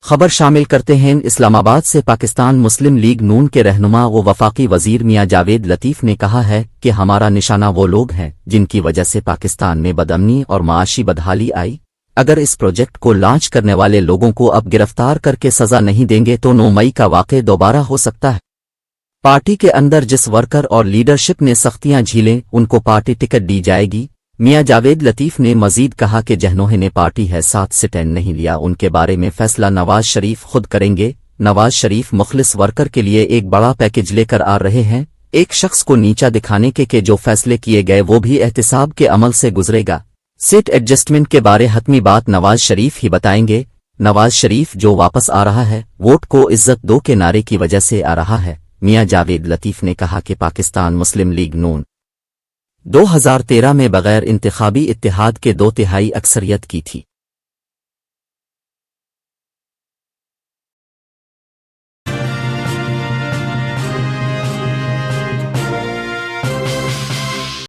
خبر شامل کرتے ہیں اسلام آباد سے پاکستان مسلم لیگ نون کے رہنما و وفاقی وزیر میاں جاوید لطیف نے کہا ہے کہ ہمارا نشانہ وہ لوگ ہیں جن کی وجہ سے پاکستان میں بدامنی اور معاشی بدحالی آئی۔ اگر اس پروجیکٹ کو لانچ کرنے والے لوگوں کو اب گرفتار کر کے سزا نہیں دیں گے تو 9 مئی کا واقعہ دوبارہ ہو سکتا ہے۔ پارٹی کے اندر جس ورکر اور لیڈرشپ نے سختیاں جھیلیں ان کو پارٹی ٹکٹ دی جائے گی۔ میاں جاوید لطیف نے مزید کہا کہ جنہوں نے پارٹی ہے ساتھ سٹینڈ نہیں لیا ان کے بارے میں فیصلہ نواز شریف خود کریں گے۔ نواز شریف مخلص ورکر کے لیے ایک بڑا پیکج لے کر آ رہے ہیں، ایک شخص کو نیچا دکھانے کے کہ جو فیصلے کیے گئے وہ بھی احتساب کے عمل سے گزرے گا۔ سیٹ ایڈجسٹمنٹ کے بارے حتمی بات نواز شریف ہی بتائیں گے۔ نواز شریف جو واپس آ رہا ہے ووٹ کو عزت دو کے نعرے کی وجہ سے آ رہا ہے۔ میاں جاوید لطیف نے کہا کہ پاکستان مسلم لیگ نون 2013 میں بغیر انتخابی اتحاد کے 2/3 اکثریت کی تھی۔